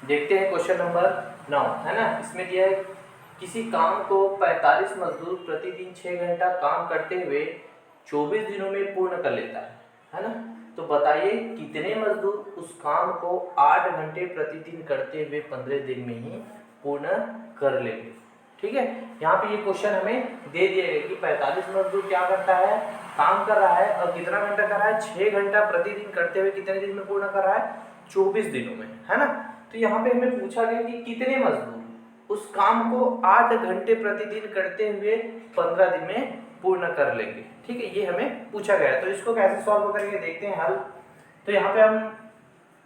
देखते हैं question number 9, है ना। इसमें दिया है किसी काम को 45 मजदूर प्रतिदिन 6 घंटा काम करते हुए 24 दिनों में पूर्ण कर लेता है ना। तो बताइए कितने मजदूर उस काम को 8 घंटे प्रतिदिन करते हुए 15 दिन में ही पूर्ण कर लेंगे। ठीक है, यहाँ पे ये क्वेश्चन हमें दे दिया गया कि 45 मजदूर क्या करता है, काम कर रहा है और कितना घंटा कर रहा है, 6 घंटा प्रतिदिन करते हुए कितने दिन में पूर्ण कर रहा है, 24 दिनों में, है ना। तो यहाँ पे हमें पूछा गया कि कितने मजदूर उस काम को 8 घंटे प्रतिदिन करते हुए 15 दिन में पूर्ण कर लेंगे। ठीक है, ये हमें पूछा गया है। तो इसको कैसे सॉल्व करेंगे, देखते हैं हल। तो यहाँ पे हम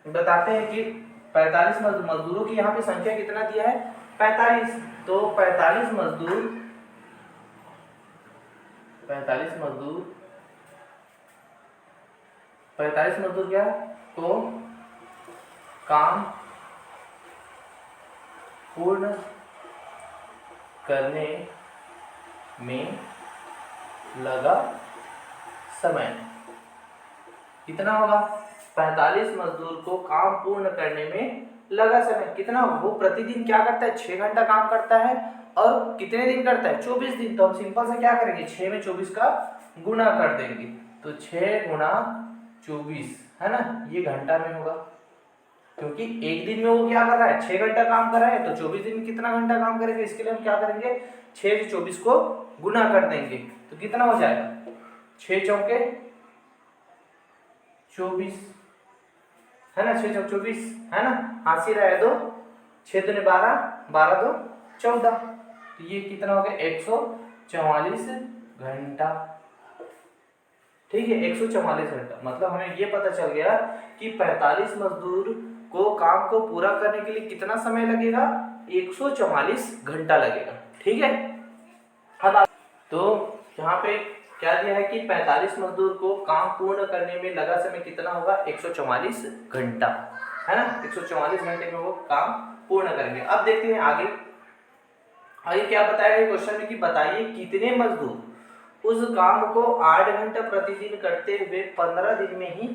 बताते हैं कि 45 मजदूरों की यहाँ पे संख्या कितना दिया है, 45। तो 45 मजदूर 45 मजदूर क्या को काम पूर्ण करने में लगा समय कितना होगा, 45 मजदूर को काम पूर्ण करने में लगा समय कितना होगा। वो प्रतिदिन क्या करता है, 6 घंटा काम करता है और कितने दिन करता है, 24 दिन। तो हम सिंपल से क्या करेंगे, 6 में 24 का गुणा कर देंगे। तो 6 गुणा 24, है ना, ये घंटा में होगा क्योंकि एक दिन में वो क्या कर रहा है, 6 घंटा काम कर रहा है। तो 24 दिन में कितना घंटा काम करेंगे, इसके लिए हम क्या करेंगे, 6 से 24 को गुणा कर देंगे। तो कितना हो जाएगा, 6 चौके 24, है ना, 6 चौके 24, है ना, हाथ रहे 2, 6 दूनी 12, 12 2 14। तो ये कितना हो गया, 144 घंटा। ठीक है, 144 घंटा। मतलब हमें ये पता चल गया कि 45 मजदूर को काम को पूरा करने के लिए कितना समय लगेगा, 144 घंटा लगेगा। ठीक है, अब तो यहाँ पे क्या दिया है कि 45 मजदूर को काम पूर्ण करने में लगा समय कितना होगा, 144 घंटा, है ना। 144 घंटे में वो काम पूर्ण करेंगे। अब देखते हैं आगे क्या बताया है क्वेश्चन में कि बताइए कितने मजदूर उस काम को 8 घंटा प्रतिदिन करते हुए 15 दिन में ही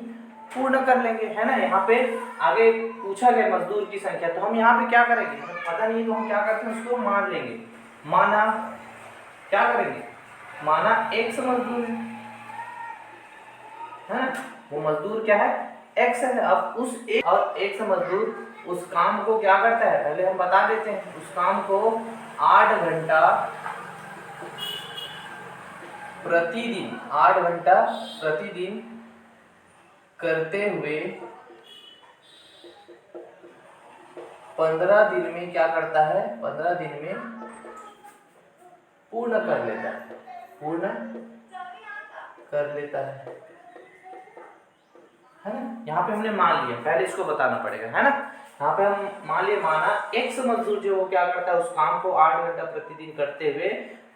पूर्ण कर लेंगे, है ना। यहाँ पे आगे पूछा गया मजदूर की संख्या। तो हम यहाँ पे क्या करेंगे, हमें पता नहीं तो हम क्या करते हैं, उसको मान लेंगे। माना क्या करेंगे, माना x मजदूर है ना, वो मजदूर क्या है, x है। अब उस एक और x मजदूर उस काम को क्या करता है, पहले हम बता देते हैं। उस काम को 8 घंटा प्रतिदिन, 8 घंटा प्रतिदिन करते हुए 15 दिन में क्या करता है, 15 दिन में पूर्ण कर लेता है, पूर्ण कर लेता है ना। यहाँ पे हमने मान लिया, पहले इसको बताना पड़ेगा, है ना। यहाँ पे हम मान लिया, माना x मजदूर जो वो क्या करता है, उस काम को 8 घंटा प्रतिदिन करते हुए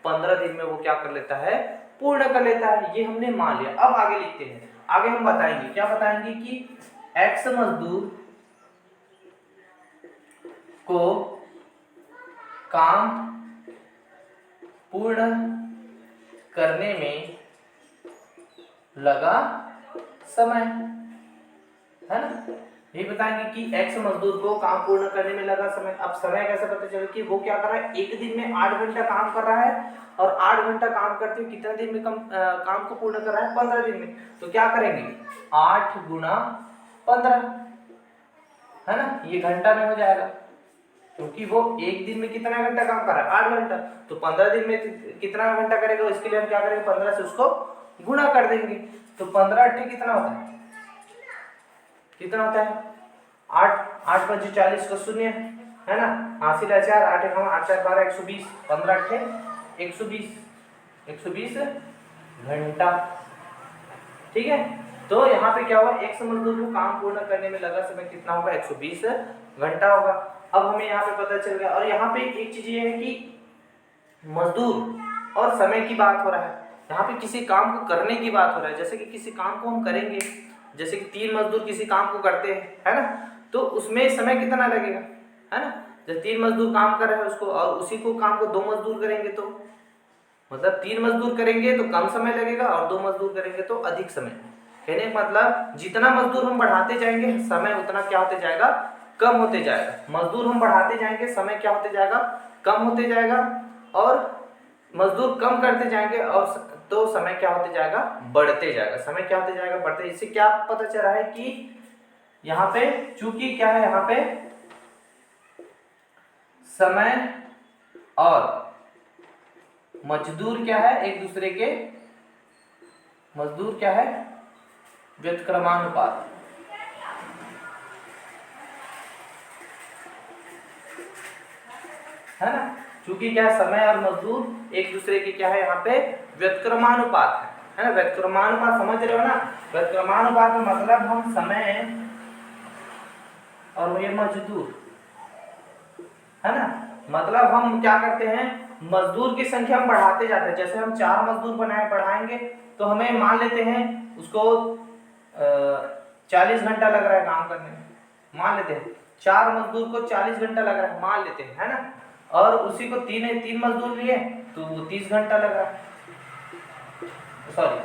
15 दिन में वो क्या कर लेता है, पूर्ण कर लेता है। ये हमने मान लिया। अब आगे लिखते हैं। आगे हम बताएंगे, क्या बताएंगे कि x मजदूर को काम पूर्ण करने में लगा समय, है ना। ये बताएंगे कि x मजदूर को काम पूर्ण करने में लगा समय। अब समय कैसे पता चले कि वो क्या कर रहा है, एक दिन में 8 घंटा काम कर रहा है और 8 घंटा काम करते हुए कितने दिन में काम को पूर्ण कर रहा है, 15 दिन में। तो क्या करेंगे, 8 गुना 15, है ना, ये घंटा में हो जाएगा क्योंकि वो एक दिन में कितना घंटा काम कर रहा है, 8 घंटा। तो 15 दिन में कितना घंटा करेगा, इसके लिए हम क्या करेंगे, 15 से उसको गुणा कर देंगे। तो 15 8 कितना होता है, कितना होता है, 8 8 5 40 का शून्य, है ना, 80 ला 4 8 1 8 4 12 120, 15 8 120 घंटा। ठीक है, तो यहाँ पे क्या हुआ, x मजदूर को काम पूर्ण करने में लगा समय कितना होगा, 120 घंटा होगा। अब हमें यहाँ पे पता चल गया। और यहाँ पे एक चीज ये है कि मजदूर और समय की बात हो रहा है, यहाँ पे किसी काम को करने की बात हो रहा है। जैसे कि किसी काम को हम करेंगे, जैसे कि 3 मजदूर किसी काम को करते हैं, है ना, तो उसमें समय कितना लगेगा, है ना। जब 3 मजदूर काम कर रहे हैं उसको, और उसी को काम को 2 मजदूर करेंगे तो मतलब 3 मजदूर करेंगे तो कम समय लगेगा और 2 मजदूर करेंगे तो अधिक समय। कहने का मतलब जितना मजदूर हम बढ़ाते जाएंगे समय उतना क्या होते जाएगा, कम होते जाएगा। मजदूर हम बढ़ाते जाएंगे, समय क्या होते जाएगा, कम होते जाएगा, और मजदूर कम करते जाएंगे और तो समय क्या होते जाएगा, बढ़ते जाएगा। समय क्या होते जाएगा, बढ़ते। इससे क्या पता चल रहा है कि यहाँ पे चूंकि क्या है, यहाँ पे समय और मजदूर क्या है, एक दूसरे के, मजदूर क्या है, व्युत्क्रमानुपात, है ना। क्योंकि क्या समय और मजदूर एक दूसरे के क्या है, यहाँ पे व्युत्क्रमानुपात है ना। व्युत्क्रमानुपात समझ रहे हो ना। व्युत्क्रमानुपात में मतलब हम समय और ये मजदूर, है ना, मतलब हम क्या करते हैं, मजदूर की संख्या हम बढ़ाते जाते हैं। जैसे हम 4 मजदूर बढ़ाएंगे तो हमें मान लेते हैं उसको 40 घंटा लग रहा है काम करने में, मान लेते हैं 4 मजदूर को 40 घंटा लग रहा है, मान लेते हैं, है ना। और उसी को तीन मजदूर लिए तो वो 30 घंटा लग रहा है, सॉरी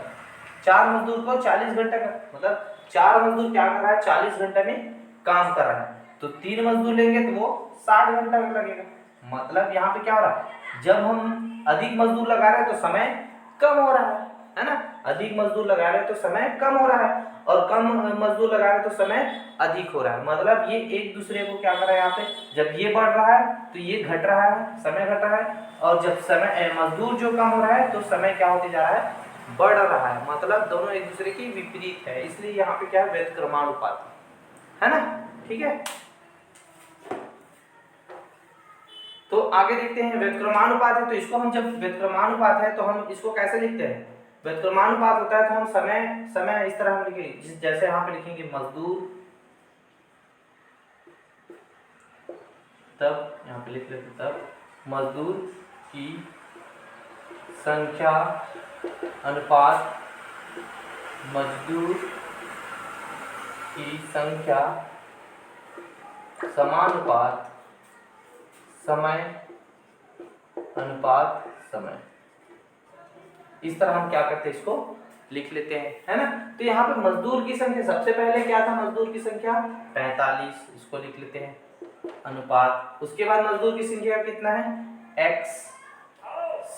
4 मजदूर को 40 घंटा का मतलब 4 मजदूर क्या कर रहा है, 40 घंटे में काम कर रहा है। तो 3 मजदूर लेंगे तो वो 60 घंटा लगेगा। मतलब यहाँ पे क्या हो रहा है, जब हम अधिक मजदूर लगा रहे हैं तो समय कम हो रहा है ना। अधिक मजदूर लगा रहे हैं तो समय कम हो रहा है, और कम मजदूर लगा रहे हैं तो समय अधिक हो रहा है। मतलब ये एक दूसरे को क्या कर रहा है, यहाँ पे जब ये बढ़ रहा है तो ये घट रहा है, समय घट रहा है, और जब समय मजदूर जो कम हो रहा है तो समय क्या होते जा रहा है, बढ़ रहा है। मतलब दोनों एक दूसरे की विपरीत है, इसलिए यहाँ पे क्या है, व्युत्क्रमानुपात, है ना। ठीक है, तो आगे देखते हैं। व्युत्क्रमानुपात है तो इसको हम, जब व्युत्क्रमानुपात है तो हम इसको कैसे लिखते हैं, व्युत्क्रमानुपात होता है तो हम समय इस तरह हम लिखेंगे, जैसे यहाँ पे लिखेंगे मजदूर, तब यहाँ पे लिख लेते, तब मजदूर की संख्या अनुपात मजदूर की संख्या समानुपात समय अनुपात समय। इस तरह हम क्या करते हैं, इसको लिख लेते हैं, है ना। तो यहाँ पे मजदूर की संख्या सबसे पहले क्या था, मजदूर की संख्या 45, इसको लिख लेते हैं, अनुपात। उसके बाद मजदूर की संख्या कितना है, x,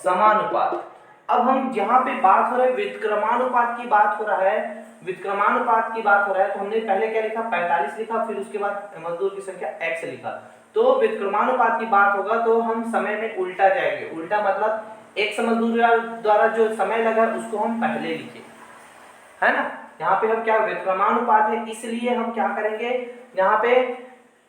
समानुपात। अब हम यहाँ पे बात हो रहा है व्युत्क्रमानुपात की बात हो रहा है, व्युत्क्रमानुपात की बात हो रहा है, तो हमने पहले क्या लिखा, 45 लिखा, फिर उसके बाद मजदूर की संख्या x लिखा। तो व्युत्क्रमानुपात की बात होगा तो हम समय में उल्टा जाएंगे। उल्टा मतलब x मजदूर द्वारा जो समय लगा उसको हम पहले लिखे, है ना। यहाँ पे हम क्या, व्युत्क्रमानुपात है इसलिए हम क्या करेंगे, यहाँ पे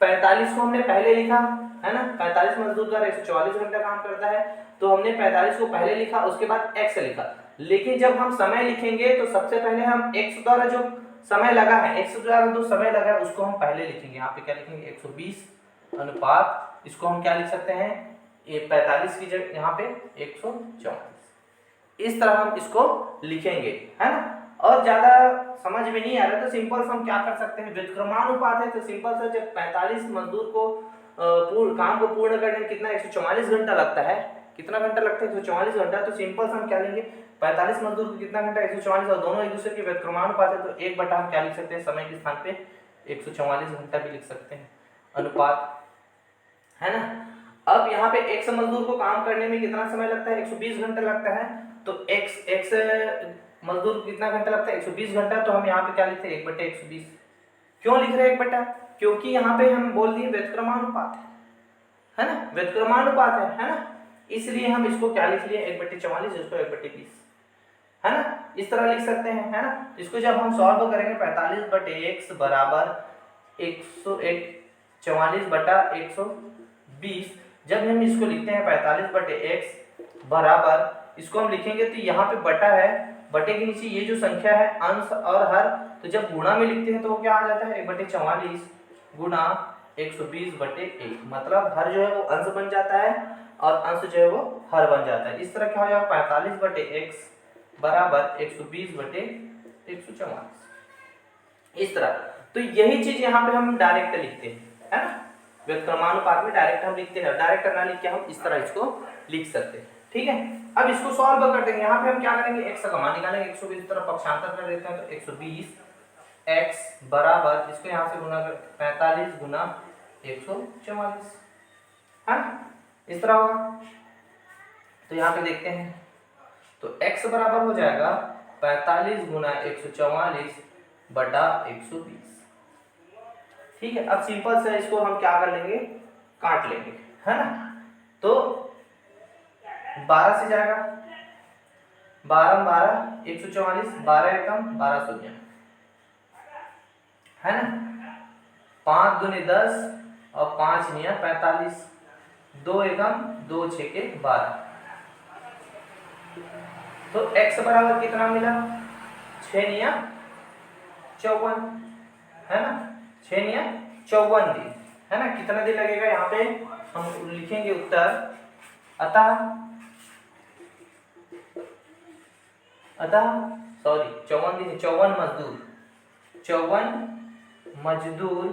45 को हमने पहले लिखा, है ना। 45 मजदूर द्वारा 144 घंटा काम करता है, तो हमने 45 को पहले लिखा, उसके बाद x लिखा। लेकिन जब हम समय लिखेंगे तो सबसे पहले हम x द्वारा जो समय लगा है, x द्वारा जो समय लगा है उसको हम पहले लिखेंगे। यहाँ पे क्या लिखेंगे, 120 अनुपात, इसको हम क्या लिख सकते हैं, ये 45 की जगह यहाँ पे 144। इस तरह हम इसको लिखेंगे, है ना। और ज्यादा समझ में नहीं आ रहा तो सिंपल से हम क्या कर सकते हैं, व्युत्क्रमानुपात है तो सिंपल से जब 45 मजदूर को काम को पूर्ण करने में कितना 144 घंटा लगता है, कितना घंटा लगता है 144 घंटा। तो सिंपल से हम क्या लेंगे, 45 मजदूर को कितना घंटा 144, और दोनों एक दूसरे के व्युत्क्रमानुपात है तो 1 बटा हम क्या लिख सकते हैं, समय के स्थान पे 144 घंटा भी लिख सकते हैं, अनुपात, है ना। अब यहाँ पे x मजदूर को काम करने में कितना समय लगता है, 120 घंटा लगता है। तो x मजदूर को कितना घंटा लगता है, 120 घंटा। तो हम यहाँ पे क्या लिखते हैं, 1/120। क्यों लिख रहे हैं 1 बटा, क्योंकि यहाँ पे हम बोल दिए व्युत्क्रमानुपात है ना, व्युत्क्रमानुपात है ना। इसलिए हम इसको क्या लिख लिए, 1/44, इसको 1/20, है ना। इस तरह लिख सकते हैं, है ना। इसको जब हम सॉल्व करेंगे 45/x बराबर 144/120, जब हम इसको लिखते हैं 45/x बराबर, इसको हम लिखेंगे तो यहाँ पे बटा है, बटे के नीचे ये जो संख्या है अंश और हर, तो जब गुणा में लिखते हैं तो वो क्या आ जाता है, 1/44 गुणा 120/1। मतलब हर जो है वो अंश बन जाता है और अंश जो है वो हर बन जाता है। इस तरह क्या हो जाएगा, 45/x बराबर 120/144, इस तरह। तो यही चीज यहाँ पे हम डायरेक्ट लिखते हैं, है ना। व्युत्क्रमानुपात में डायरेक्ट हम लिखते हैं, डायरेक्ट करना लिख के हम इस तरह इसको लिख सकते हैं, ठीक है। अब इसको सॉल्व कर देंगे। यहाँ पे हम क्या करेंगे, x का मान निकालेंगे, 120 की तरफ पक्षांतर कर देते हैं तो 120x बराबर, इसको यहाँ से गुना कर 45 गुना 144, है ना, इस तरह होगा। तो यहाँ पे देखते हैं, तो x बराबर हो जाएगा 45 गुना 144 बटा 120। ठीक है, अब सिंपल से इसको हम क्या कर लेंगे, काट लेंगे, है ना। तो 12 से जाएगा, 12 12 144, 12 एकम 12 शून्य, है ना, 5 दूनी 10 और 5 निया 45, 2 एकम 2 6 के 12। तो x बराबर कितना मिला, 6 निया 54, है ना, 6 निया 54 दिन, है ना। कितना दिन लगेगा यहाँ पे हम लिखेंगे उत्तर, अतः सॉरी 54 दिन, 54 मजदूर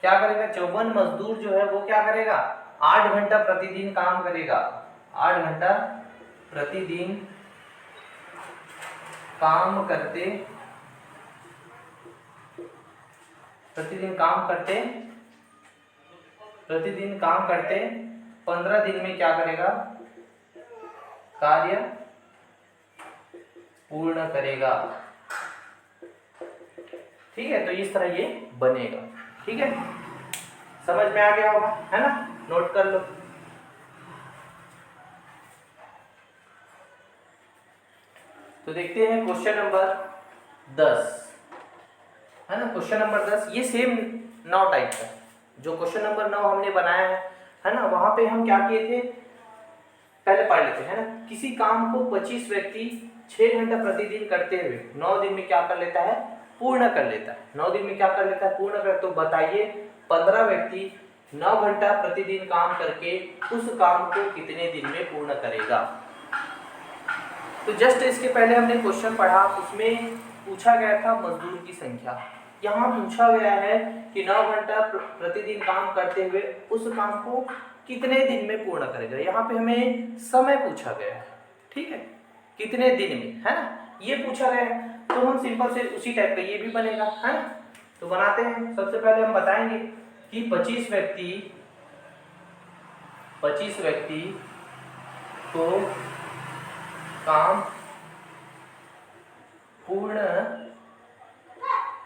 क्या करेगा, 54 मजदूर जो है वो क्या करेगा, 8 घंटा प्रतिदिन काम करेगा, 8 घंटा प्रतिदिन काम करते, प्रतिदिन काम करते 15 दिन में क्या करेगा, कार्य पूर्ण करेगा। ठीक है, तो इस तरह ये बनेगा। ठीक है, समझ में आ गया होगा, है ना, नोट कर लो। तो देखते हैं क्वेश्चन नंबर 10, है ना। क्वेश्चन नंबर 10 ये सेम 9 टाइप का, जो क्वेश्चन नंबर 9 हमने बनाया है ना, वहां पे हम क्या किए थे, पहले पढ़ लेते हैं, है ना। किसी काम को 25 व्यक्ति 6 घंटा प्रतिदिन करते हुए 9 दिन में क्या कर लेता है, पूर्ण कर लेता है। 9 दिन में क्या कर लेता है, पूर्ण कर। तो बताइए 15 व्यक्ति 9 घंटा प्रतिदिन काम करके उस काम को कितने दिन में पूर्ण करेगा। तो जस्ट इसके पहले हमने क्वेश्चन पढ़ा, उसमें पूछा गया था मजदूर की संख्या। यहाँ पूछा गया है कि 9 घंटा प्रतिदिन काम करते हुए उस काम को कितने दिन में पूर्ण करेगा। यहाँ पे हमें समय पूछा गया है, ठीक है, कितने दिन में, है ना, ये पूछा गया है। तो हम सिंपल से उसी टाइप का ये भी बनेगा, है ना। तो बनाते हैं। सबसे पहले हम बताएंगे कि 25 व्यक्ति को काम पूर्ण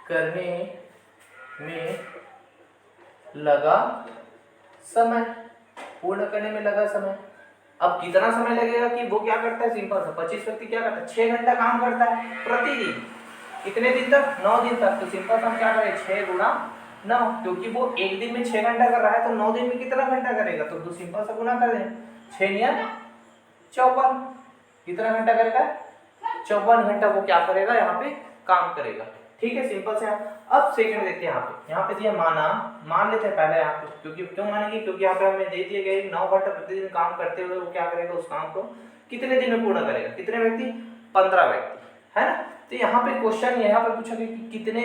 करने में लगा समय, पूर्ण करने में लगा समय। अब कितना समय लगेगा कि वो क्या करता है, सिंपल सा 25 व्यक्ति क्या करता है, 6 घंटा काम करता है प्रतिदिन, कितने दिन तक, 9 दिन तक। तो सिंपल हम क्या करें, 6 गुणा 9, क्योंकि वो एक दिन में 6 घंटा कर रहा है तो 9 दिन में कितना घंटा करेगा, तो दो सिंपल सा गुना कर दें, 6 निया 54, कितना घंटा करेगा, 54 घंटा वो क्या करेगा, यहाँ पे काम करेगा। ठीक है, सिंपल से। अब सेकंड देखते हैं, यहाँ पे दिया मान लेते हैं पहले यहाँ पे, क्योंकि क्यों मानेंगे, क्योंकि यहाँ पे हमें दे दिए गए 9 घंटा प्रतिदिन काम करते हुए वो क्या करेगा, उस काम को कितने दिन में पूर्ण करेगा। कितने व्यक्ति, 15 व्यक्ति, है ना। तो यहाँ पे क्वेश्चन यहाँ पे पूछा गया कि कितने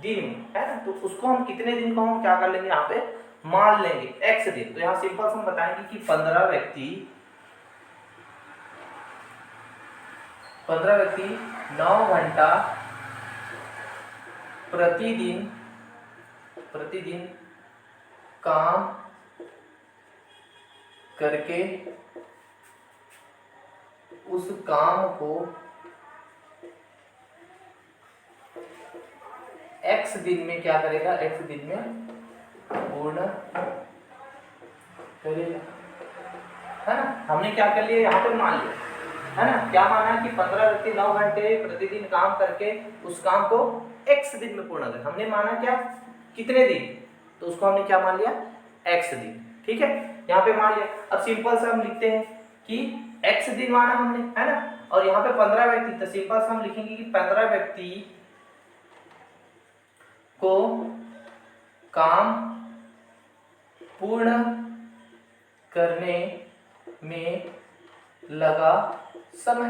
दिन में, है ना, तो उसको हम कितने दिन को हम क्या कर लेंगे, यहाँ पे मान लेंगे x दिन। तो यहाँ सिंपल से हम बताएंगे कि 15 व्यक्ति 9 घंटा प्रतिदिन काम करके उस काम को x दिन में क्या करेगा, x दिन में पूर्ण करेगा, है ना। हमने क्या कर लिया, यहाँ पे मान लिया, है ना। क्या माना कि 15 व्यक्ति 9 घंटे प्रतिदिन काम करके उस काम को x दिन में पूर्ण करें। हमने माना क्या, कितने दिन, तो उसको हमने क्या मान लिया, x दिन। ठीक है, यहाँ पे मान लिया। अब सिंपल से हम लिखते हैं कि x दिन माना हमने, है ना, और यहाँ पे 15 व्यक्ति, तो सिंपल से हम लिखेंगे कि 15 व्यक्ति को काम पूर्ण करने में लगा समय,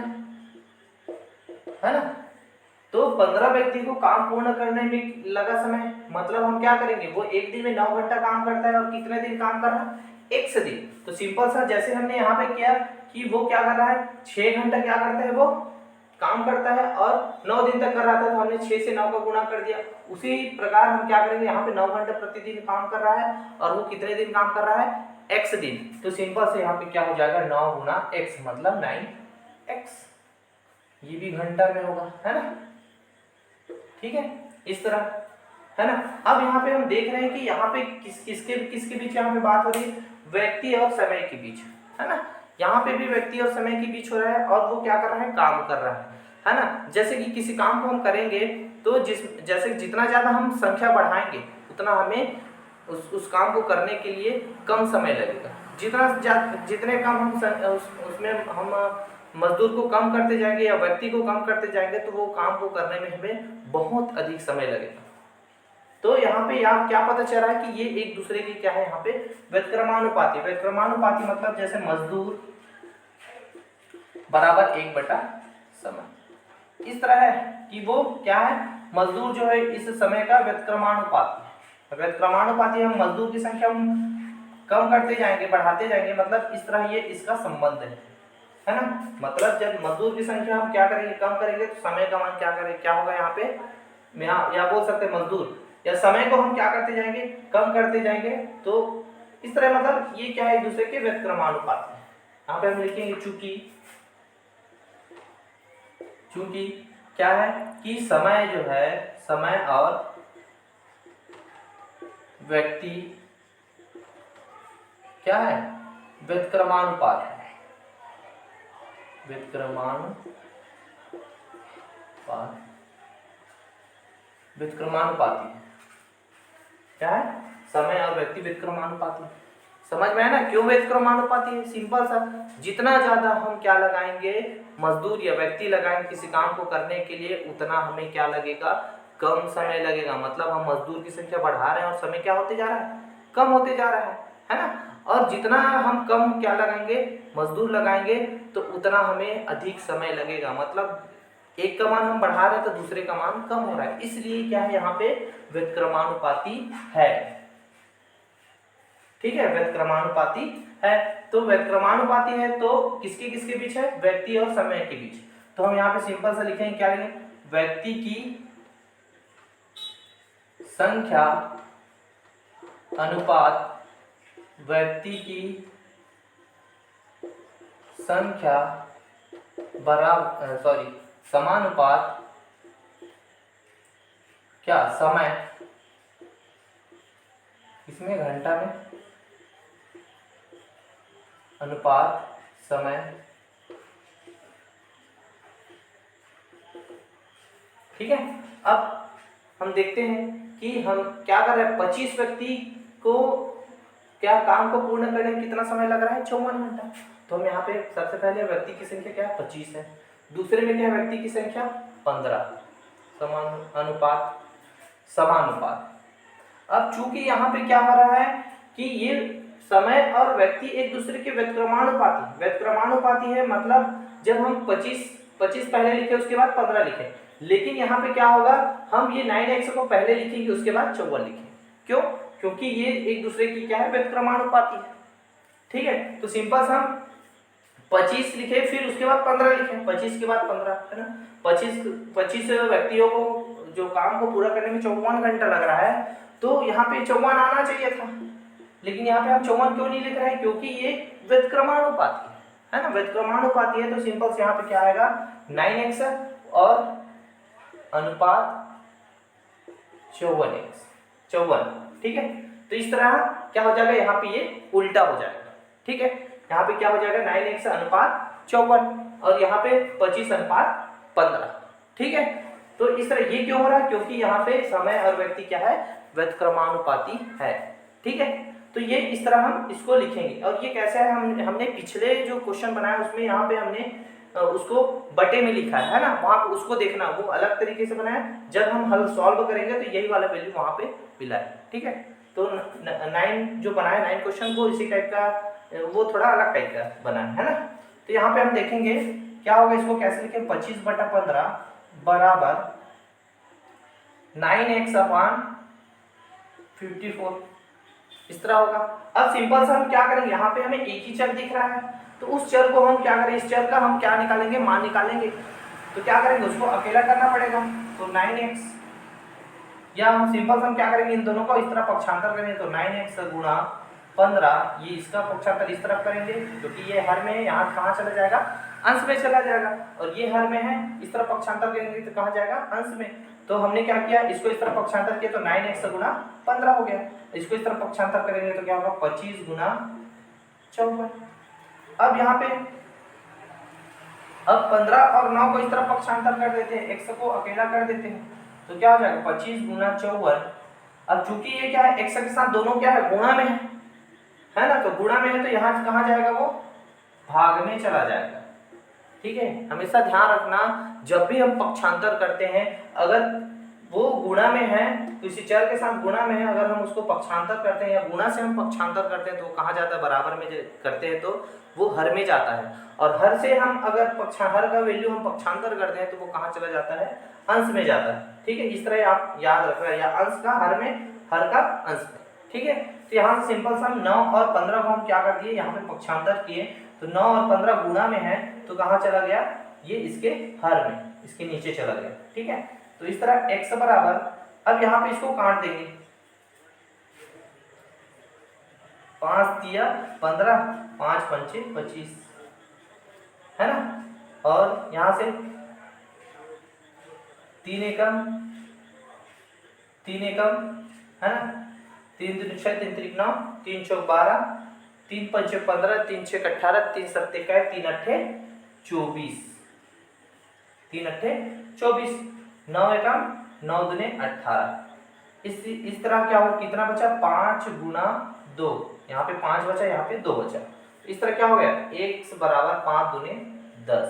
है ना। तो 15 व्यक्ति को काम पूर्ण करने में लगा समय, मतलब हम क्या करेंगे, वो एक दिन में 9 घंटा काम करता है और कितने दिन काम कर रहा है, x दिन। तो सिंपल सा जैसे हमने यहाँ पे किया कि वो क्या कर रहा है, 6 घंटा क्या करता है, वो काम करता है और 9 दिन तक कर रहा था तो हमने 6 से 9 का गुणा कर दिया। उसी प्रकार हम क्या करेंगे, यहाँ पे 9 घंटे प्रतिदिन काम कर रहा है और वो कितने दिन काम कर रहा है, x दिन। तो सिंपल से यहाँ पे क्या हो जाएगा, 9 गुना x मतलब 9x, ये भी घंटा में होगा, है ना। ठीक है, इस तरह, है ना। अब यहाँ पे हम देख रहे हैं कि यहाँ पे किसके बीच यहाँ पे बात हो रही है, व्यक्ति और समय के बीच, है ना। यहाँ पे भी व्यक्ति और समय के बीच हो रहा है और वो क्या कर रहा है, काम कर रहा है ना। जैसे कि किसी काम को हम करेंगे तो जैसे जितना ज्यादा हम संख्या बढ़ाएंगे उतना हमें उस काम को करने के लिए कम समय लगेगा। जितने कम हम उसमें हम मजदूर को कम करते जाएंगे या व्यक्ति को कम करते जाएंगे तो वो काम को करने में हमें बहुत अधिक समय लगेगा। तो यहाँ पे आप क्या पता चल रहा है कि ये एक दूसरे की क्या है, यहाँ पे व्युत्क्रमानुपाती। व्युत्क्रमानुपाती मतलब जैसे मजदूर बराबर 1/समय, इस तरह है कि वो क्या है, मजदूर जो है इस समय का व्युत्क्रमानुपाती। व्युत्क्रमानुपाती हम मजदूर की संख्या कम करते जाएंगे, बढ़ाते जाएंगे, मतलब इस तरह ये इसका संबंध है ना। मतलब जब मजदूर की संख्या हम क्या करेंगे, कम करेंगे तो समय का मान क्या करेंगे, क्या होगा यहाँ पे, या बोल सकते हैं मजदूर या समय को हम क्या करते जाएंगे, कम करते जाएंगे। तो इस तरह मतलब ये क्या है, एक दूसरे के व्युत्क्रमानुपात है। यहाँ पे हम लिखेंगे चूंकि क्या है कि समय जो है, समय और व्यक्ति क्या है, व्युत्क्रमानुपात है। व्युत्क्रमानुपाती क्या है, समय और व्यक्ति व्युत्क्रमानुपाती। समझ में है ना क्यों व्युत्क्रमानुपाती है, सिंपल सा, जितना ज्यादा हम क्या लगाएंगे, मजदूर या व्यक्ति लगाएंगे किसी काम को करने के लिए, उतना हमें क्या लगेगा, कम समय लगेगा। मतलब हम मजदूर की संख्या बढ़ा रहे हैं और समय क्या होते जा रहा है, कम होते जा रहा है ना। और जितना हम कम क्या लगाएंगे, मजदूर लगाएंगे तो उतना हमें अधिक समय लगेगा। मतलब एक का मान हम बढ़ा रहे हैं तो दूसरे का मान कम हो रहा है, इसलिए क्या है, यहाँ पे व्युत्क्रमानुपाती है। ठीक है, व्युत्क्रमानुपाती है। तो व्युत्क्रमानुपाती है तो किसके किसके बीच है, व्यक्ति और समय के बीच। तो हम यहाँ पे सिंपल सा लिखेंगे, क्या लिखेंगे, व्यक्ति की संख्या अनुपात व्यक्ति की संख्या समानुपात क्या, समय, इसमें घंटा में, अनुपात समय। ठीक है, अब हम देखते हैं कि हम क्या कर रहे हैं, 25 व्यक्ति को क्या काम को पूर्ण करने में कितना समय लग रहा है, 54 घंटा। तो हम यहाँ पे सबसे पहले व्यक्ति की संख्या क्या है, 25 है। दूसरे में क्या है, व्यक्ति की संख्या 15, समानुपात। अब चूंकि यहाँ पे क्या हो रहा है कि ये समय और व्यक्ति एक दूसरे के व्युत्क्रमानुपाती है। मतलब जब हम 25 पहले लिखे उसके बाद 15 लिखे, लेकिन यहाँ पे क्या होगा, हम ये 9x को पहले लिखेंगे उसके बाद 54 लिखेंगे। क्यों, क्योंकि ये एक दूसरे की क्या है, व्युत्क्रमानुपाती है। ठीक है, तो सिंपल सा हम 25 लिखे फिर उसके बाद 15 लिखे, 25 के बाद 15, है ना। 25 व्यक्तियों को जो काम को पूरा करने में 54 घंटा लग रहा है, तो यहाँ पे 54 आना चाहिए था, लेकिन यहाँ पे हम 54 क्यों नहीं लिख रहे हैं, क्योंकि ये व्युत्क्रमानुपाती है ना, व्युत्क्रमानुपाती है। तो सिंपल से यहाँ पे क्या आएगा, 9x और अनुपात 54। ठीक है, तो इस तरह क्या हो जाएगा, यहाँ पे ये उल्टा हो जाएगा। ठीक है, यहाँ पे क्या हो जाएगा, 9x अनुपात 54 और यहाँ पे 25 अनुपात 15। ठीक है, तो इस तरह ये क्यों हो रहा है, क्योंकि यहाँ पे समय और व्यक्ति क्या है, व्युत्क्रमानुपाती है। ठीक है, तो ये इस तरह हम इसको लिखेंगे। और ये कैसे है, हमने पिछले जो क्वेश्चन बनाया उसमें यहाँ पे हमने उसको बटे में लिखा है ना, वहां पे उसको देखना, वो अलग तरीके से बनाया। जब हम हल सॉल्व करेंगे तो यही वाला वैल्यू वहां पे मिला है। ठीक है, तो 9 जो बनाया 9 क्वेश्चन को इसी टाइप का, वो थोड़ा अलग टाइप का बना है ना। तो यहाँ पे हम देखेंगे क्या होगा, इसको कैसे लिखें, 25/15 बराबर 9x अपान 54, इस तरह होगा। अब सिंपल सा हम क्या करेंगे, यहाँ पे हमें एक ही चर दिख रहा है, तो उस चर को हम क्या करें, इस चर का हम क्या निकालेंगे, मान निकालेंगे। तो क्या करेंगे, उसको अकेला करना पड़ेगा, तो 9x, या हम सिंपल हम क्या करेंगे, इन दोनों को इस तरह पक्षांतर करेंगे तो 9x गुणा 15, ये इसका पक्षांतर इस तरफ करेंगे क्योंकि ये हर में है, यहाँ कहाँ चला जाएगा, अंश में चला जाएगा, और ये हर में है, इस तरफ पक्षांतर करेंगे तो कहाँ जाएगा, अंश में। तो हमने क्या किया, इसको इस तरफ पक्षांतर किया तो 9x गुणा 15 हो गया, इसको इस तरफ पक्षांतर करेंगे तो क्या होगा, 25 गुणा 54। अब यहाँ पे अब 15 और 9 को इस तरफ पक्षांतर कर देते हैं, x को अकेला कर देते हैं, तो क्या हो जाएगा 25 गुणा 54। अब चूंकि ये क्या है, x के साथ दोनों क्या है, गुणा में है ना, तो गुणा में है तो यहाँ कहाँ जाएगा, वो भाग में चला जाएगा। ठीक है, हमेशा ध्यान रखना जब भी हम पक्षांतर करते हैं, अगर वो गुणा में है, किसी चर के साथ गुणा में है, अगर हम उसको पक्षांतर करते हैं या गुणा से हम पक्षांतर करते हैं तो वो कहाँ जाता है, बराबर में करते हैं तो वो हर में जाता है, और हर से हम अगर हर का वैल्यू हम पक्षांतर करते हैं तो वो कहाँ चला जाता है, अंश में जाता है। ठीक है, इस तरह आप याद रख रहे हैं, या अंश का हर में, हर का अंश में। ठीक है, तो यहाँ से सिंपल सा 9 और 15 को हम क्या कर दिए, यहाँ पे पक्षांतर किए, तो 9 और 15 गुणा में है तो कहाँ चला गया, ये इसके हर में, इसके नीचे चला गया। ठीक है, तो इस तरह x बराबर, अब यहाँ पे इसको काट देंगे, 5 तिया 15, 5 पंचे 25, है ना, और यहाँ से 3 एकम, 3 एकम, है ना, 3 दूनी 6, 3 त्रिक 9, 3 चौक 12, 3 पंचे 15, 3 छक 18, 3 सत्ते का 3 अट्ठे 24, 3 अट्ठे 24, 9 एकम 9 दूने 18। इस तरह क्या हो, कितना बचा, 5 गुणा 2, यहाँ पे 5 बचा, यहाँ पे 2 बचा, इस तरह क्या हो गया, x बराबर 5 दूने 10,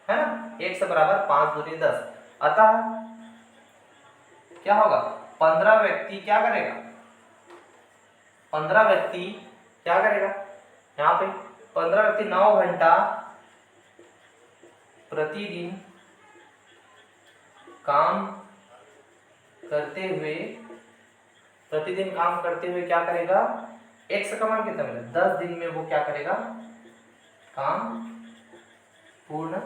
है ना, x बराबर 5 दूने 10। अतः क्या होगा, 15 व्यक्ति क्या करेगा, 15 व्यक्ति क्या करेगा, यहाँ पे 15 व्यक्ति 9 घंटा प्रतिदिन काम करते हुए, प्रतिदिन काम करते हुए क्या करेगा, x का मान कितना मिला, 10 दिन में वो क्या करेगा, काम पूर्ण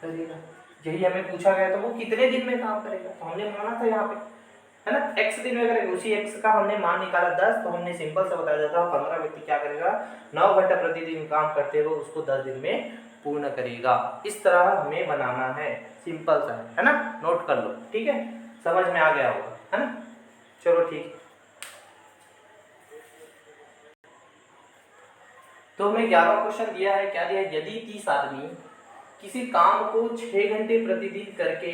करेगा। यही हमें पूछा गया, तो वो कितने दिन में काम करेगा, तो हमने माना था यहाँ पे, है ना, x दिन में करेगा, उसी x का हमने मान निकाला 10, तो हमने सिंपल से बताया जाता है 15 व्यक्ति क्या करेगा, 9 घंटा प्रतिदिन काम करते हुए उसको 10 दिन में पूर्ण करेगा। इस तरह हमें बनाना है, सिंपल सा है ना, नोट कर लो। ठीक है, समझ में आ गया होगा, है ना, चलो ठीक। तो हमें 11वां क्वेश्चन दिया है, क्या दिया है, यदि 30 आदमी किसी काम को 6 घंटे प्रतिदिन करके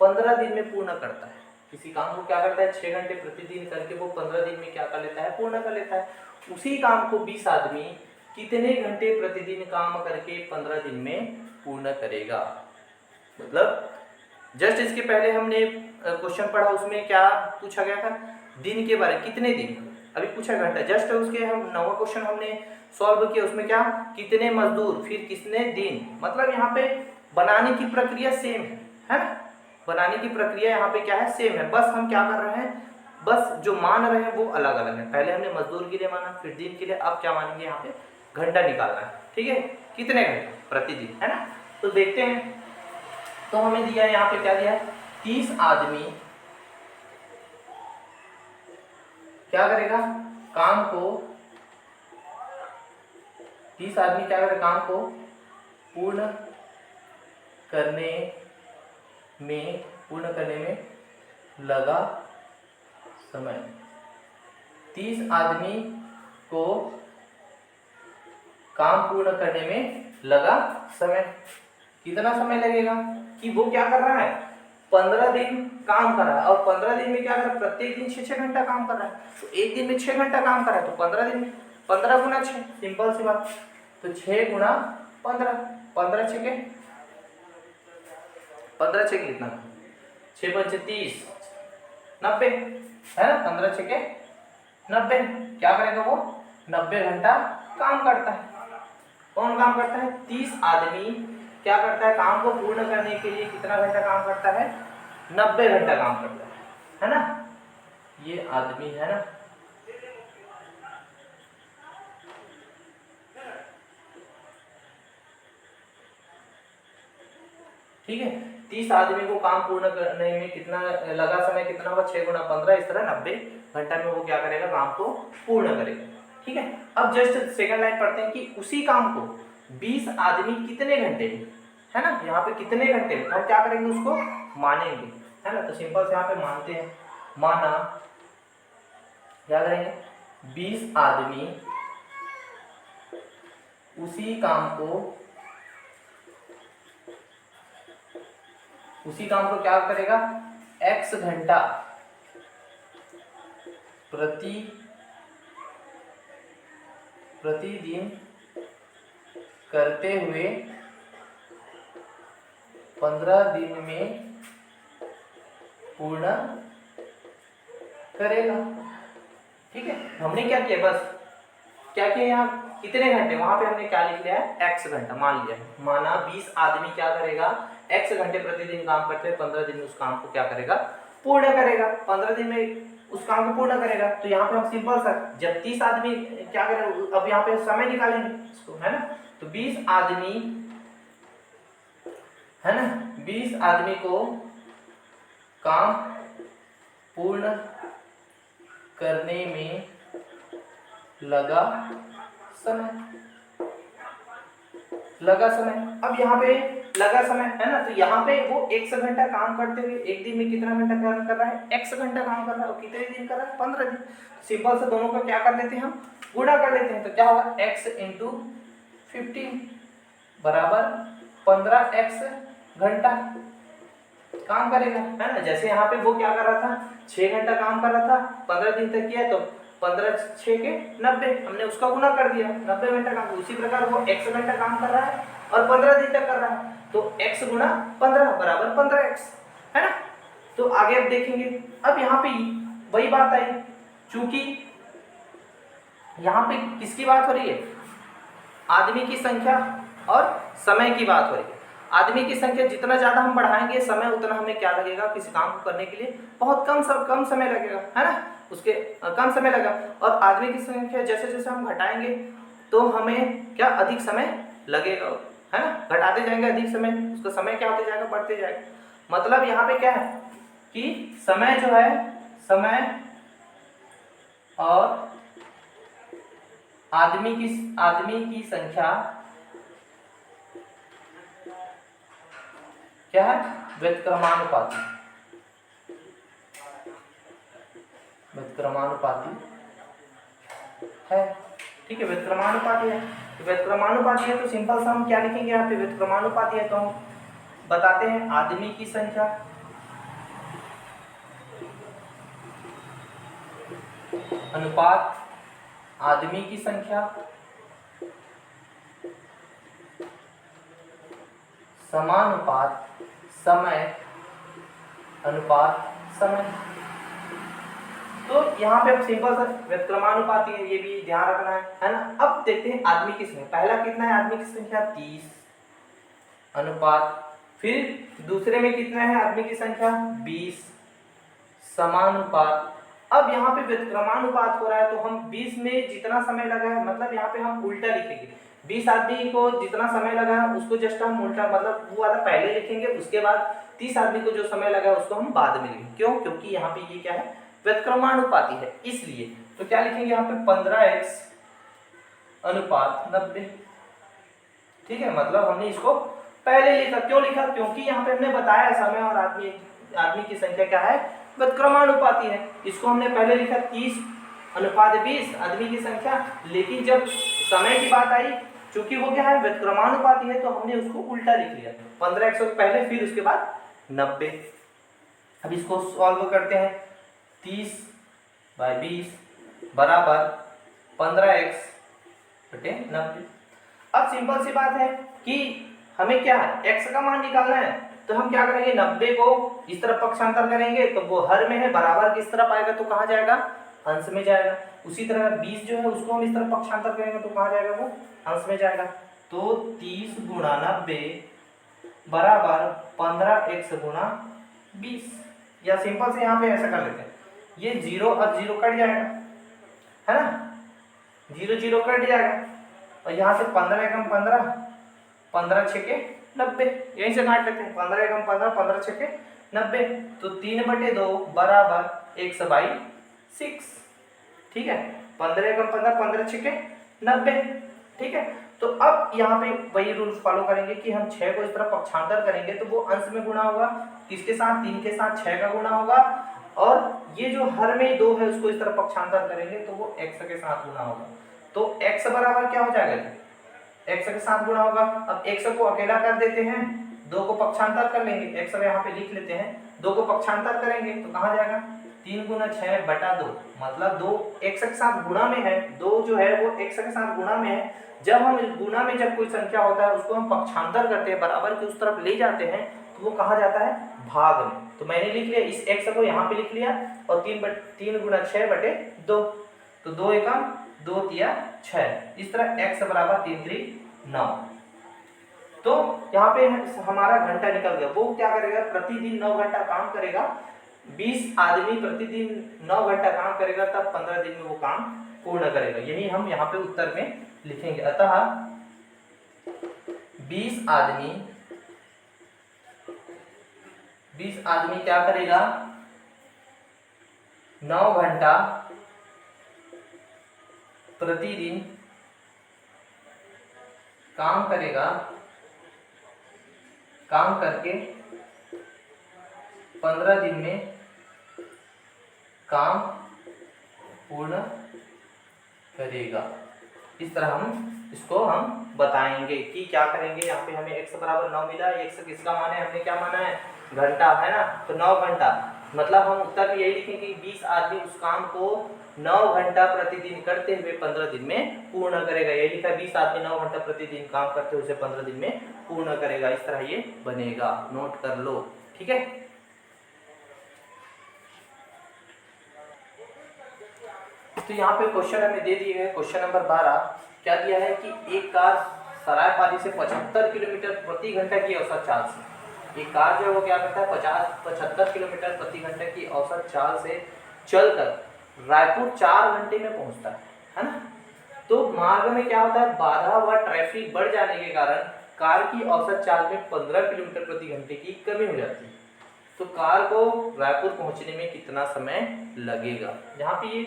15 दिन में पूर्ण करता है, किसी काम को क्या करता है, 6 घंटे प्रतिदिन करके वो 15 दिन में क्या कर लेता है, पूर्ण कर लेता है, उसी काम को 20 आदमी कितने घंटे प्रतिदिन काम करके 15 दिन में पूर्ण करेगा। मतलब जस्ट इसके पहले हमने क्वेश्चन पढ़ा, उसमें क्या पूछा गया था, दिन के बारे, कितने दिन, अभी पूछा घंटा, जस्ट उसके हम 9वां क्वेश्चन हमने सॉल्व किया, उसमें क्या, कितने मजदूर, फिर कितने दिन, मतलब यहाँ पे बनाने की प्रक्रिया सेम है ना, बनाने की प्रक्रिया यहाँ पे क्या है, सेम है, बस हम क्या कर रहे हैं, बस जो मान रहे हैं वो अलग अलग है। पहले हमने मजदूर के लिए माना, फिर दिन के लिए, अब क्या मानेंगे, यहाँ पे घंटा निकालना है। ठीक है, कितने घंटे प्रतिदिन, है ना, तो देखते हैं। तो हमें दिया है यहाँ पे, क्या दिया है, 30 आदमी क्या करेगा, काम को, 30 आदमी क्या करेगा, काम को पूर्ण करने में लगा समय, 30 आदमी को काम पूर्ण करने में लगा समय, कितना समय लगेगा, कि वो क्या कर रहा है, 15 दिन काम कर रहा है, और 15 दिन में क्या कर रहा है, प्रत्येक दिन 6 घंटा काम कर रहा है, तो एक दिन में 6 घंटा काम कर रहा है, तो 15 दिन में 15 गुना 6, सिंपल सी बात, तो 6 गुना 15, 15 छके 15 छके कितना, 6 पंचे 30, 90, है ना, 15 छके 90, क्या करेगा वो, 90 घंटा काम करता है। कौन काम करता है, 30 आदमी क्या करता है, काम को पूर्ण करने के लिए कितना घंटा काम करता है, 90 घंटा काम करता है ना, ये आदमी है ना, ठीक है। 30 आदमी को काम पूर्ण करने में कितना लगा, समय कितना होगा, 6 गुणा 15, इस तरह 90 घंटा में वो क्या करेगा, काम को पूर्ण करेगा। ठीक है। अब जस्ट सेकंड लाइन पढ़ते हैं कि उसी काम को 20 आदमी कितने घंटे में, है ना, यहाँ पे कितने घंटे में, तो हम क्या करेंगे, उसको मानेंगे, है ना। तो सिंपल से यहाँ पे मानते हैं, माना, क्या करेंगे, 20 आदमी उसी काम को क्या करेगा, x घंटा प्रतिदिन करते हुए 15 दिन में पूर्ण करेगा। ठीक है। हमने क्या किया, बस क्या किया, यहाँ कितने घंटे, वहां पे हमने क्या लिख लिया है, x घंटा मान लिया, माना 20 आदमी क्या करेगा, x घंटे प्रतिदिन काम करते हुए 15 दिन में उस काम को क्या करेगा, पूर्ण करेगा, 15 दिन में उस काम को पूर्ण करेगा। तो यहाँ पे हम सिंपल सा, जब 30 आदमी क्या करें, अब यहाँ पे समय निकालेंगे इसको, है ना। तो 20 आदमी, है ना, 20 आदमी को काम पूर्ण करने में लगा समय। अब यहाँ पे लगा समय, है ना, तो यहाँ पे वो 100 घंटा काम करते हुए एक दिन में कितना घंटा काम कर रहा है, 100 घंटा काम कर रहा है, और कितने दिन कर रहा है, 15 दिन। सिंपल से दोनों का क्या कर लेते हैं, हम गुणा कर लेते हैं। तो क्या होगा, x इंटू 15 बराबर 15x घंटा काम करेगा, है ना। जैसे यहाँ पे वो क्या कर रहा था, 6 घंटा काम कर रहा था, 15 दिन तक किया, तो 15 6 के 90, हमने उसका गुना कर दिया, 90 घंटा काम। उसी प्रकार वो 100 घंटा काम कर रहा है और 15 दिन तक कर रहा है, तो x गुना 15 बराबर 15x, है ना। तो आगे अब देखेंगे, अब यहाँ पे वही बात आई, चूंकि यहाँ पे किसकी बात हो रही है, आदमी की संख्या और समय की बात हो रही है। आदमी की संख्या जितना ज्यादा हम बढ़ाएंगे, समय उतना हमें क्या लगेगा, किसी काम को करने के लिए बहुत कम समय लगेगा, है ना, उसके कम समय लगा। और आदमी की संख्या जैसे जैसे हम घटाएंगे तो हमें क्या अधिक समय लगेगा, है ना, घटाते जाएंगे अधिक समय, उसका समय क्या होते जाएगा, बढ़ते जाएगा। मतलब यहाँ पे क्या है कि समय जो है, समय और आदमी की संख्या क्या है, व्युत्क्रमानुपाती है। ठीक है, व्युत्क्रमानुपाती है। तो व्युत्क्रमानुपाती है तो सिंपल सा हम क्या लिखेंगे यहाँ पे, व्युत्क्रमानुपाती है तो हम बताते हैं आदमी की संख्या अनुपात आदमी की संख्या समानुपात समय अनुपात समय। तो यहाँ पे अब सिंपल सा व्युत्क्रमानुपाती है, ये भी ध्यान रखना है ना। अब देखते हैं आदमी की संख्या, पहला कितना है आदमी की संख्या 30 अनुपात, फिर दूसरे में कितना है आदमी की संख्या 20 समानुपात। अब यहाँ पे व्युत्क्रमानुपात हो रहा है तो हम 20 में जितना समय लगा है, मतलब यहाँ पे हम उल्टा लिखेंगे, 20 आदमी को जितना समय लगा है उसको जस्ट हम उल्टा, मतलब वो वाला पहले लिखेंगे, उसके बाद 30 आदमी को जो समय लगा है उसको हम बाद में लिखेंगे। क्यों, क्योंकि यहाँ पे ये क्या है, व्युत्क्रमानुपाती है, इसलिए। तो क्या लिखेंगे यहाँ पे 15x अनुपात 90। ठीक है, मतलब हमने इसको पहले लिखा, क्यों लिखा, क्योंकि यहाँ पे हमने बताया समय और आदमी की संख्या क्या है, व्युत्क्रमानुपाती है। इसको हमने पहले लिखा 30 अनुपात 20 आदमी की संख्या, लेकिन जब समय की बात आई, चूंकि वो क्या है व्युत्क्रमानुपाती है, तो हमने उसको उल्टा लिख लिया, 15x पहले फिर उसके बाद 90। अब इसको सॉल्व करते हैं, 30/20 बराबर 15x बटे 90। अब सिंपल सी बात है कि हमें क्या है, x का मान निकालना है, तो हम क्या करेंगे, 90 को इस तरफ पक्षांतर करेंगे तो वो हर में है, बराबर किस तरफ आएगा तो कहाँ जाएगा, अंश में जाएगा। उसी तरह 20 जो है उसको हम इस तरफ पक्षांतर करेंगे तो कहाँ जाएगा, वो अंश में जाएगा। तो 30 गुणा 90 बराबर 15x गुणा 20, या सिंपल से यहाँ पे ऐसा कर लेते हैं, ये 0 और 0 कट जाएगा, है ना, 0 0 कट जाएगा, और यहाँ से 15 एकम 15, 15 6 के 90, यहीं से काट लेते हैं। 15 एकम 15, 15 छके 90, तो 3/2 बराबर 1/6। ठीक है, 15 एकम 15, 15 छके 90। ठीक है, तो अब यहाँ पे वही रूल फॉलो करेंगे कि हम 6 को इस तरह पक्षांतर करेंगे तो वो अंश में गुणा होगा, किसके साथ, 3 के साथ 6 का गुणा होगा, और ये जो हर में 2 है उसको इस तरह पक्षांतर करेंगे तो वो x के साथ गुणा होगा। तो x बराबर क्या हो जाएगा, x के साथ गुणा होगा। अब x को अकेला कर देते हैं, 2 को पक्षांतर कर लेंगे, x यहाँ पे लिख लेते हैं, 2 को पक्षांतर करेंगे तो कहाँ जाएगा, 3 गुना 6/2, मतलब 2 x के साथ गुणा में है, 2 जो है वो x के साथ गुणा में है। जब हम गुणा में जब कोई संख्या होता है उसको हम पक्षांतर करते हैं, बराबर की उस तरफ ले जाते हैं, तो वो कहा जाता है भाग में। तो मैंने लिख लिया इस x को यहाँ पे लिख लिया, और 3 गुना 6/2, तो 2 एकम 2 तिया 6, इस तरह x बराबर 3 3 9। तो यहाँ पे हमारा घंटा निकल गया। वो क्या करेगा, प्रतिदिन 9 घंटा काम करेगा, 20 आदमी प्रतिदिन 9 घंटा काम करेगा, तब 15 दिन में वो काम पूर्ण करेगा। यही हम यहाँ पे उत्तर में लिखेंगे। अतः 20 आदमी क्या करेगा, 9 घंटा प्रतिदिन काम करेगा, काम करके 15 दिन में काम पूर्ण करेगा। इस तरह हम इसको हम बताएंगे कि क्या करेंगे। यहाँ पे हमें x बराबर 9 मिला, x किसका मान है, हमने क्या माना है, घंटा है ना, तो 9 घंटा, मतलब हम उत्तर में यही लिखेंगे 20 आदमी उस काम को 9 घंटा प्रतिदिन करते हुए 15 दिन में पूर्ण करेगा। यही लिखा है 20 आदमी 9 घंटा प्रतिदिन काम करते हुए उसे 15 दिन में पूर्ण करेगा। इस तरह ये बनेगा, नोट कर लो। ठीक है, तो यहाँ पे क्वेश्चन हमें दे दिए गए। क्वेश्चन नंबर 12 क्या दिया है कि एक कार सरायपाली से 75 किलोमीटर प्रति घंटा की औसत चाल से, एक कार जो है वो क्या करता है 75 किलोमीटर प्रति घंटा की औसत चाल से चलकर रायपुर 4 घंटे में पहुंचता है ना। तो मार्ग में क्या होता है, बाधा व ट्रैफिक बढ़ जाने के कारण कार की औसत चाल में 15 किलोमीटर प्रति घंटे की कमी हो जाती है। तो कार को रायपुर पहुंचने में कितना समय लगेगा। यहाँ पे ये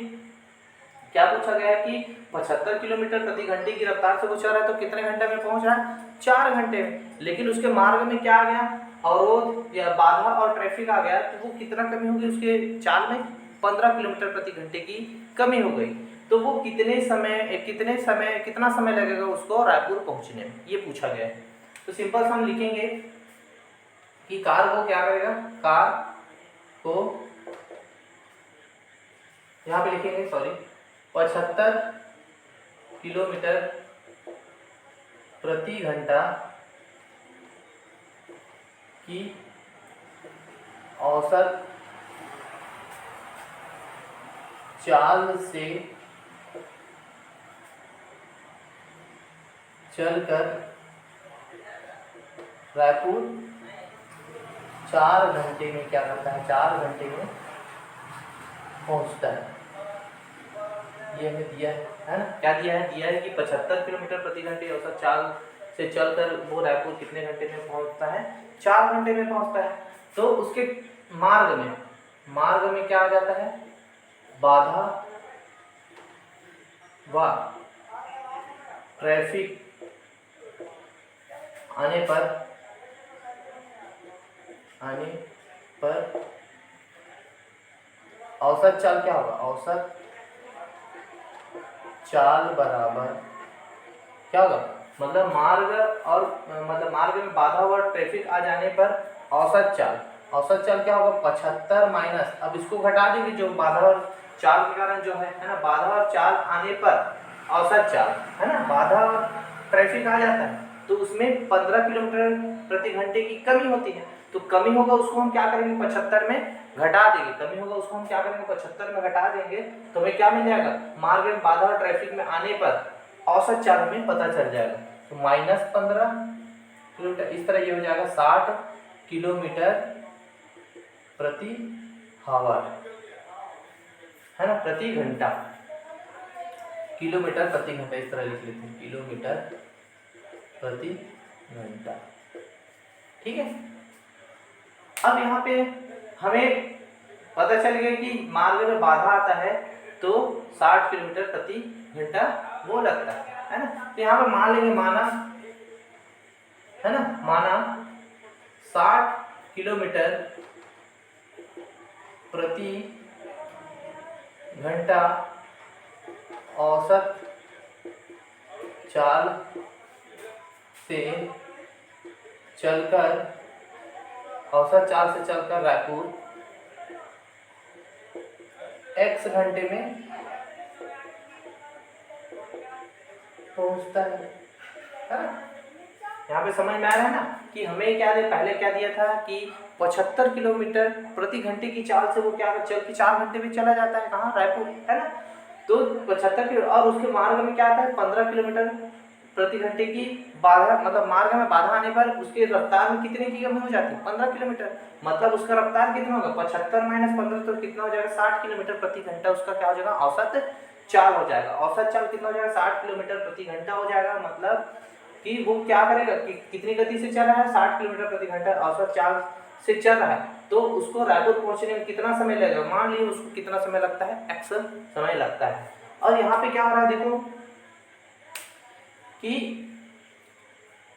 क्या पूछा गया है कि 75 किलोमीटर प्रति घंटे की रफ्तार से वो चल रहा है, तो कितने घंटे में पहुंच रहा है, 4 घंटे में। लेकिन उसके मार्ग में क्या आ गया, अवरोध या बाधा और ट्रैफिक आ गया, तो वो कितना कमी होगी उसके चाल में, 15 किलोमीटर प्रति घंटे की कमी हो गई। तो वो कितना समय लगेगा उसको रायपुर पहुंचने में, ये पूछा गया है। तो सिंपल हम लिखेंगे कि कार को क्या करेगा, कार को यहाँ पे लिखेंगे 75 किलोमीटर प्रति घंटा की औसत चाल से चलकर रायपुर 4 घंटे में क्या करता है, 4 घंटे में पहुंचता है। ये हमें दिया है ना, क्या दिया है कि 75 किलोमीटर प्रति घंटे औसत चाल से चलकर वो रायपुर कितने घंटे में पहुंचता है, 4 घंटे में पहुंचता है। तो उसके मार्ग में क्या आ जाता है, बाधा व ट्रैफिक आने पर औसत चाल क्या होगा, औसत चाल बराबर क्या होगा, मतलब मार्ग में बाधा और ट्रैफिक आ जाने पर औसत चाल क्या होगा, 75 माइनस, अब इसको घटा देंगे जो बाधा और चाल के कारण जो है ना, बाधा और चाल आने पर औसत चाल है ना, बाधा और ट्रैफिक आ जाता है तो उसमें 15 किलोमीटर प्रति घंटे की कमी होती है। तो कमी होगा उसको हम क्या करेंगे, 75 में घटा देंगे, कमी होगा उसको हम क्या करेंगे, 75 में घटा देंगे, तो हमें क्या मिल जाएगा, मार्ग में बाधा और ट्रैफिक में आने पर औसत चाल में पता चल जाएगा। तो -15 किलोमीटर, इस तरह ये हो जाएगा 60 किलोमीटर प्रति आवर है ना, प्रति घंटा, किलोमीटर प्रति घंटा, इस तरह लिख लेते हैं, किलोमीटर प्रति घंटा। ठीक है। अब यहाँ पे हमें पता चल गया कि मार्ग में बाधा आता है तो 60 किलोमीटर प्रति घंटा वो लगता है ना। तो यहाँ पे मान लेंगे, माना है ना, माना 60 किलोमीटर प्रति घंटा औसत चाल से चलकर रायपुर x घंटे में पहुंचता है ना। यहाँ पे समझ में आ रहा है ना कि हमें क्या दे, पहले क्या दिया था कि 75 किलोमीटर प्रति घंटे की चाल से वो क्या चल के 4 घंटे में चला जाता है, कहाँ, रायपुर, है ना। तो 75 किलो, और उसके मार्ग में क्या आता है 15 किलोमीटर प्रति घंटे की बाधा, मतलब मार्ग में बाधा आने पर उसकी रफ्तार में कितने की कमी हो जाती है, 15 किलोमीटर। मतलब उसका रफ्तार कितना होगा, 75 माइनस 15 तो कितना हो जाएगा, 60 किलोमीटर प्रति घंटा उसका क्या हो जाएगा, औसत चाल हो जाएगा। औसत चाल कितना हो जाएगा, 60 किलोमीटर प्रति घंटा हो जाएगा। मतलब कि वो क्या करेगा कि कितनी गति से चल रहा है, 60 किलोमीटर प्रति घंटा औसत चाल से चल रहा है, तो उसको रायपुर पहुंचने में कितना समय लगेगा, मान लीजिए उसको कितना समय लगता है, x समय लगता है। और यहाँ पे क्या हो रहा है, देखो कि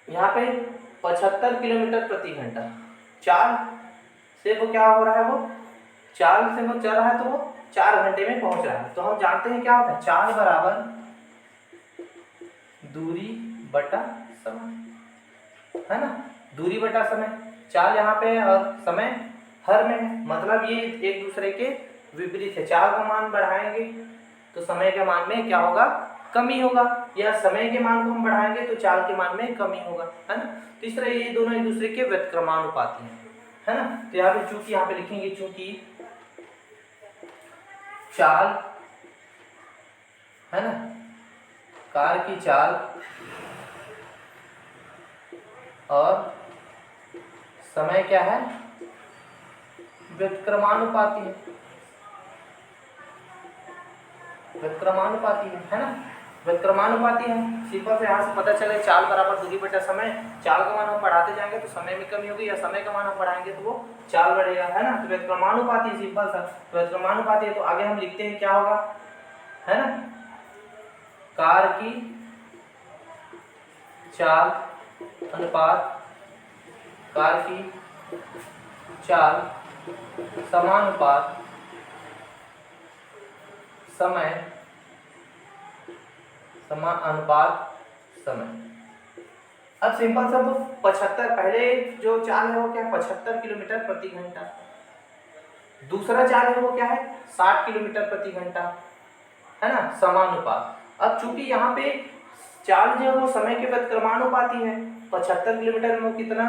यहाँ पे 75 किलोमीटर प्रति घंटा चाल से वो क्या हो रहा है, वो चाल से वो चल रहा है, तो वो 4 घंटे में पहुंच रहा है। तो हम जानते हैं क्या होता है, चाल बराबर दूरी बटा समय, है ना, दूरी बटा समय। चाल यहाँ पे और समय हर में है, मतलब ये एक दूसरे के विपरीत है। चाल का मान बढ़ाएंगे तो समय के मान में क्या होगा, कमी होगा, या समय के मान को हम बढ़ाएंगे तो चाल के मान में कमी होगा, है ना। तो इस तरह ये दोनों एक दूसरे के व्युत्क्रमानुपाती हैं, है ना। तो यहाँ पे चूंकि यहाँ पे लिखेंगे, चूंकि चाल, है ना, कार की चाल और समय क्या है, व्युत्क्रमानुपाती है, व्युत्क्रमानुपाती है ना, व्युत्क्रमानुपाती है। सिंपल से यहाँ से पता चले चाल बराबर दूरी बटा समय। चाल का मान हम बढ़ाते जाएंगे तो समय में कमी होगी, या समय का मान हम बढ़ाएंगे तो वो चाल बढ़ेगा, है ना। तो व्युत्क्रमानुपाती, सिंपल सा व्युत्क्रमानुपाती है। तो आगे हम लिखते हैं क्या होगा, है ना, कार की चाल अनुपात कार की चाल समानुपात समय समानुपात समय। अब सिंपल सा तो 75, पहले जो चाल है वो क्या है, 75 किलोमीटर प्रति घंटा। दूसरा चाल है वो क्या है, 60 किलोमीटर प्रति घंटा, है ना, समानुपात। अब चूंकि यहाँ पे चाल जो है वो समय के व्युत्क्रमानुपाती है, 75 किलोमीटर में वो कितना,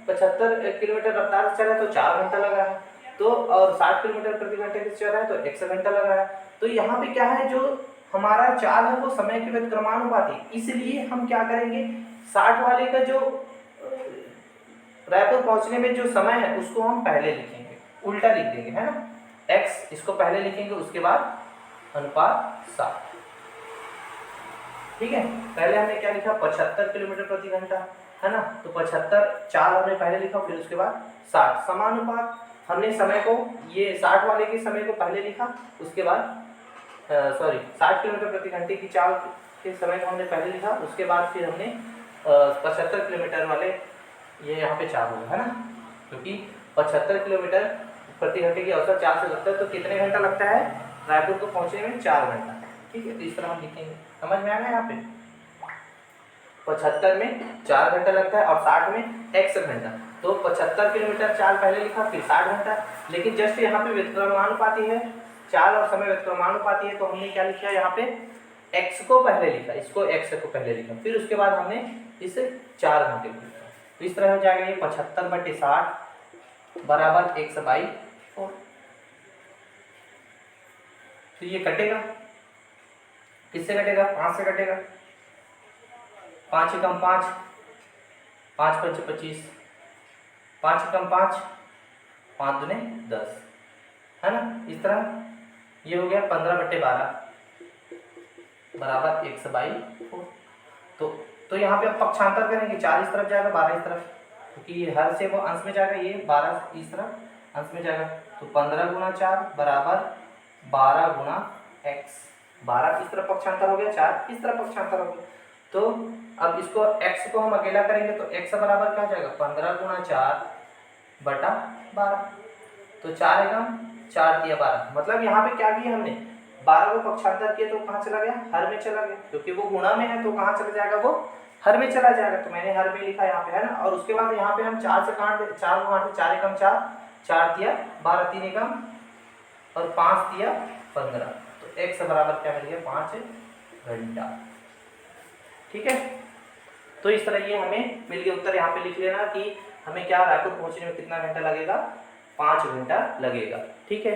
75 किलोमीटर रफ्तार से चला है तो 4 घंटा लगा है, तो और 60 किलोमीटर प्रति घंटे से चल रहा है तो 100 घंटा लगा है। तो यहाँ पे क्या है, जो हमारा चाल है वो समय के व्युत्क्रमानुपाती, इसलिए हम क्या करेंगे, 60 वाले का जो रायपुर पहुंचने में जो समय है उसको हम पहले लिखेंगे, उल्टा लिख देंगे, है ना। x इसको पहले लिखेंगे, उसके बाद अनुपात 60, ठीक है। पहले हमने क्या लिखा, 75 किलोमीटर प्रति घंटा, है ना। तो 75 चाल हमने पहले लिखा, फिर उसके बाद 60 समानुपात। हमने समय को, ये 60 वाले के समय को पहले लिखा, उसके बाद 60 किलोमीटर प्रति घंटे की चाल के समय को हमने पहले लिखा, उसके बाद फिर हमने 75 किलोमीटर वाले ये यहाँ पे चाल होगा, है ना, क्योंकि 75 किलोमीटर प्रति घंटे की औसत चाल से लगता है, तो कितने घंटा लगता है रायपुर को पहुँचने में, 4 घंटा, ठीक है। तो इस तरह हम लिखेंगे, समझ में आ गया। यहाँ पे 75 में 4 घंटा लगता है और 60 में 100 घंटा। तो 75 किलोमीटर चाल पहले लिखा, फिर 60 घंटा, लेकिन जस्ट यहाँ पे व्युत्क्रमानुपाती है, चाल और समय व्युत्क्रमानुपाती है, तो हमने क्या लिखा है यहाँ पे, x को पहले लिखा, इसको x को पहले लिखा, फिर उसके बाद हमने इसे 4 घंटे को लिखा। तो इस तरह हो जाएगा ये 75/60 बराबर 1/4। तो ये कटेगा, किससे कटेगा, 5 से कटेगा, 5 एकम 5, 5 पंच 25, 5 एकम 5, 5 दूने 10, है ना। इस तरह ये हो गया 15/12 बराबर 1/4। तो यहाँ पे अब पक्षांतर करेंगे, 4 इस तरफ जाएगा, 12 इस तरफ, क्योंकि ये हर से वो अंश में जाएगा, ये 12 इस तरह अंश में जाएगा, तो 15 गुना 4 बराबर 12 गुना x। 12 इस तरफ पक्षांतर हो गया, 4 इस तरफ पक्षांतर हो गया। तो अब इसको x को हम अकेला करेंगे तो x बराबर क्या हो जाएगा, 15 गुना 4 बटा 12। तो 4 एकम 4 दिया 12, मतलब यहाँ पे क्या किया हमने, 12 को पक्षांतर किया तो कहाँ चला गया, हर में चला गया, क्योंकि वो गुणा में है तो कहाँ चला जाएगा, वो हर में चला जाएगा। तो मैंने हर में लिखा यहाँ पे, है ना। और उसके बाद यहाँ पे हम 4 से काट दे, 4 को काट, 4 एकम 4, 4 दिया 12, 3 एकम और 5 दिया 15, तो x बराबर क्या मिल गया, 5 घंटा। ठीक है, तो इस तरह ये हमें मिल गया उत्तर। यहाँ पे लिख लेना कि हमें क्या रायपुर पहुंचने में कितना घंटा लगेगा, 5 घंटा लगेगा। ठीक है।